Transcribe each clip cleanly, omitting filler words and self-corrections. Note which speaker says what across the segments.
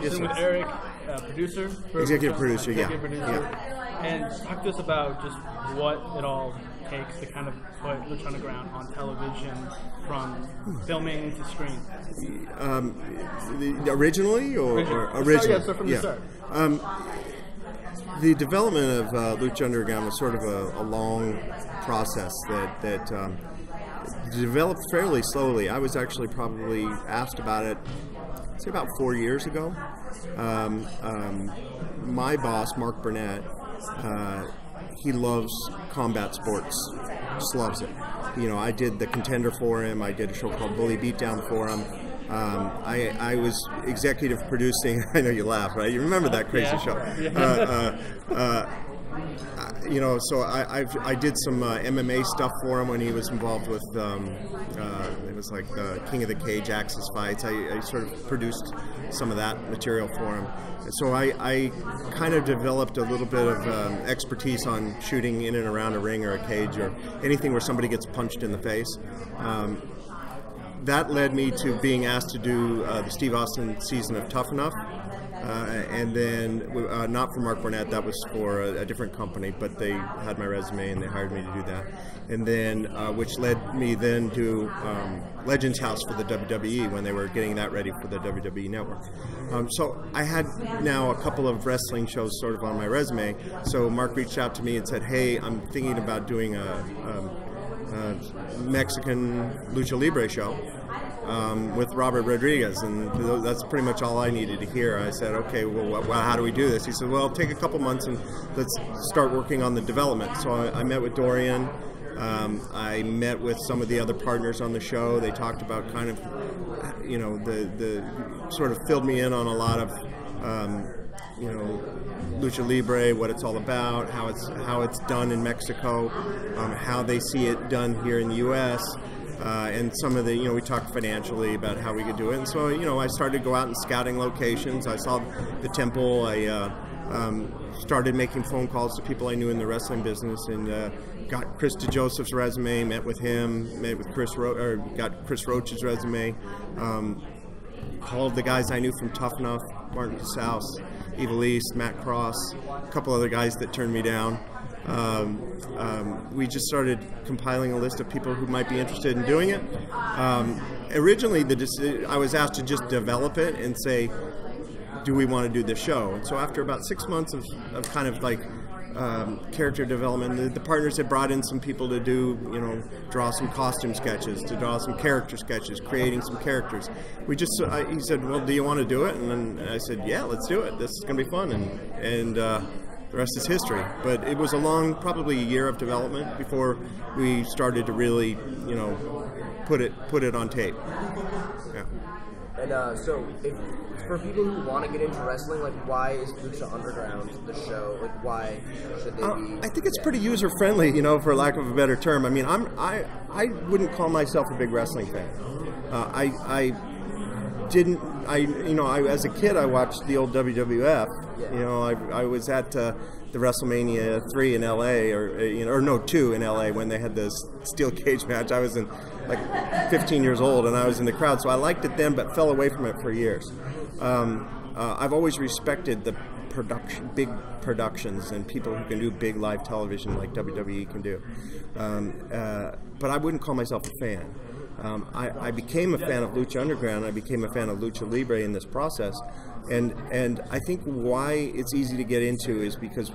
Speaker 1: Yes,
Speaker 2: sitting
Speaker 1: sir.
Speaker 2: with Eric, producer.
Speaker 1: Executive producer, yeah.
Speaker 2: And talk to us about just what it all takes to kind of put Lucha Underground on television, from filming to screen.
Speaker 1: Originally or
Speaker 2: Yeah, so from the start.
Speaker 1: The development of Lucha Underground was sort of a long process that developed fairly slowly. I was actually probably asked about it, say, about 4 years ago. My boss, Mark Burnett, he loves combat sports, just loves it. You know, I did The Contender for him. I did a show called Bully Beatdown for him. I was executive producing. I know you laugh, right? You remember that crazy show? You know, so I did some MMA stuff for him when he was involved with. It was like the King of the Cage Axis fights. I sort of produced some of that material for him. So I kind of developed a little bit of expertise on shooting in and around a ring or a cage or anything where somebody gets punched in the face. That led me to being asked to do the Steve Austin season of Tough Enough. And then, not for Mark Burnett, that was for a different company, but they had my resume and they hired me to do that. And then, which led me then to Legends House for the WWE when they were getting that ready for the WWE Network. So I had now a couple of wrestling shows sort of on my resume. So Mark reached out to me and said, "Hey, I'm thinking about doing a Mexican Lucha Libre show with Robert Rodriguez," and that's pretty much all I needed to hear. I said, "Okay, well, how do we do this?" He said, "Well, take a couple months and let's start working on the development." So I met with Dorian. I met with some of the other partners on the show. They talked about kind of, you know, the sort of filled me in on a lot of, you know, Lucha Libre, what it's all about, how it's done in Mexico, how they see it done here in the U.S., and some of the, you know, we talked financially about how we could do it. And so, you know, I started to go out and scouting locations. I saw the temple. I started making phone calls to people I knew in the wrestling business, and got Chris DeJoseph's resume, met with him, met with got Chris Roach's resume, called the guys I knew from Tough Enough, Martin Casals, Evil East, Matt Cross, a couple other guys that turned me down. We just started compiling a list of people who might be interested in doing it. Originally, I was asked to just develop it and say, do we want to do this show? And so after about 6 months of kind of like character development, the partners had brought in some people to do, you know, draw some costume sketches, to draw some character sketches, creating some characters. He said, "Well, do you want to do it?" And then I said, "Yeah, let's do it. This is going to be fun." And the rest is history. But it was probably a year of development before we started to really, you know, put it on tape. Yeah.
Speaker 3: And so, for people who want to get into wrestling, like, why is Lucha Underground the show? Like, why should they be?
Speaker 1: I think it's pretty user friendly, you know, for lack of a better term. I mean, I wouldn't call myself a big wrestling fan. As a kid, I watched the old WWF. You know, I was at the WrestleMania 3 in LA, or 2 in LA when they had the steel cage match. I was like 15 years old, and I was in the crowd, so I liked it then, but fell away from it for years. I've always respected the big productions and people who can do big live television like WWE can do. But I wouldn't call myself a fan. I became a fan of Lucha Underground. I became a fan of Lucha Libre in this process, and I think why it's easy to get into is because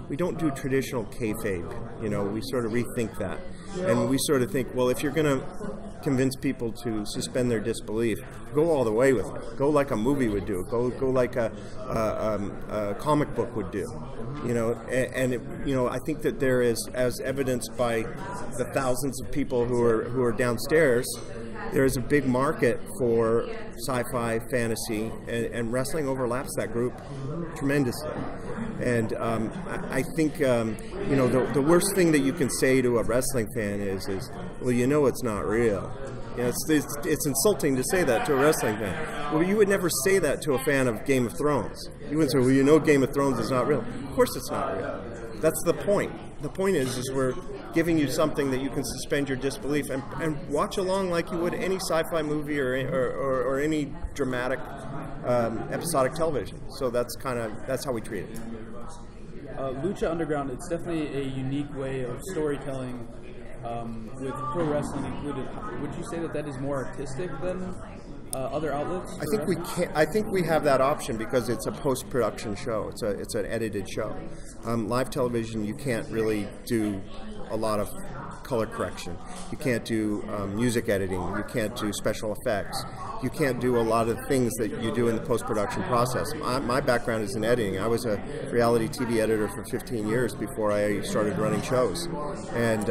Speaker 1: we don't do traditional kayfabe. You know, we sort of rethink that, and we sort of think, well, if you're going to convince people to suspend their disbelief, go all the way with it. Go like a movie would do. Go like a comic book would do. You know, and I think that there is, as evidenced by the thousands of people who are downstairs, there is a big market for sci-fi, fantasy, and wrestling overlaps that group tremendously. And I think the worst thing that you can say to a wrestling fan is well, you know, it's not real. You know, it's insulting to say that to a wrestling fan. Well, you would never say that to a fan of Game of Thrones. You wouldn't say, well, you know, Game of Thrones is not real. Of course it's not real. that's the point. The point is we're giving you something that you can suspend your disbelief and watch along like you would any sci-fi movie or any dramatic episodic television. So that's how we treat it.
Speaker 4: Lucha Underground, it's definitely a unique way of storytelling, with pro wrestling included. Would you say that is more artistic than other outlets?
Speaker 1: I think we have that option because it's a post-production show. It's an edited show. Live television, you can't really do a lot of color correction. You can't do music editing. You can't do special effects. You can't do a lot of things that you do in the post-production process. My background is in editing. I was a reality TV editor for 15 years before I started running shows. And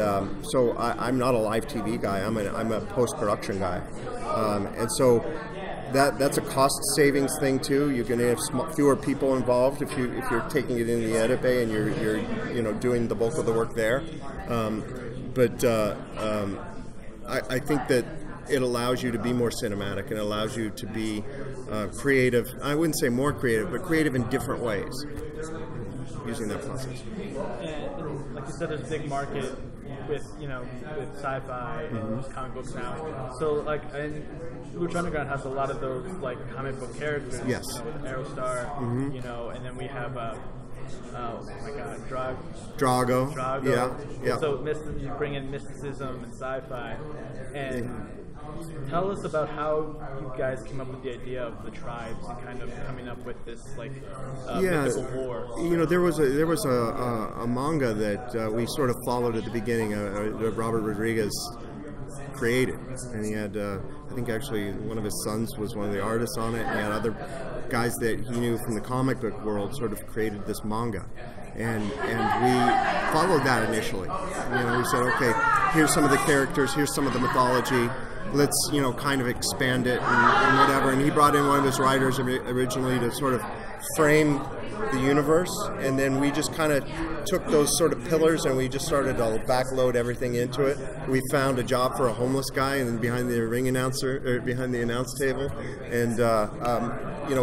Speaker 1: so I'm not a live TV guy. I'm a post-production guy. And so that's a cost savings thing too. You're going to have fewer people involved if you're taking it in the edit bay and you're doing the bulk of the work there. But I think that it allows you to be more cinematic and allows you to be creative. I wouldn't say more creative, but creative in different ways using that process.
Speaker 2: And like you said, there's a big market with sci-fi and comic books now. So like, and Lucha Underground has a lot of those like comic book characters.
Speaker 1: Yes.
Speaker 2: With Aerostar, and then we have oh my God,
Speaker 1: Drago. Yeah.
Speaker 2: So you bring in mysticism and sci-fi, and tell us about how you guys came up with the idea of the tribes and kind of coming up with this like mythical war.
Speaker 1: There was a manga that we sort of followed at the beginning. Robert Rodriguez created, and he had I think actually one of his sons was one of the artists on it, and he had other guys that he knew from the comic book world sort of created this manga, and we followed that initially. We said, okay, here's some of the characters, here's some of the mythology, let's kind of expand it and whatever. And he brought in one of his writers originally to sort of frame the universe, and then we just kind of took those sort of pillars and we just started to backload everything into it. We found a job for a homeless guy and behind the behind the announce table, and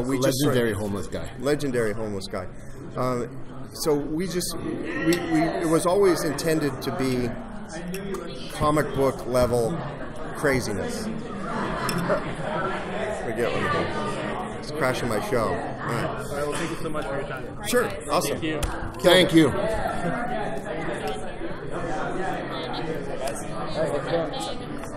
Speaker 1: we
Speaker 5: legendary homeless guy.
Speaker 1: So it was always intended to be comic book level craziness. Forget what it is. It's crashing my show. All right.
Speaker 2: All right, well, thank you so much for your time.
Speaker 1: Sure. Awesome.
Speaker 5: Thank you.
Speaker 3: All right,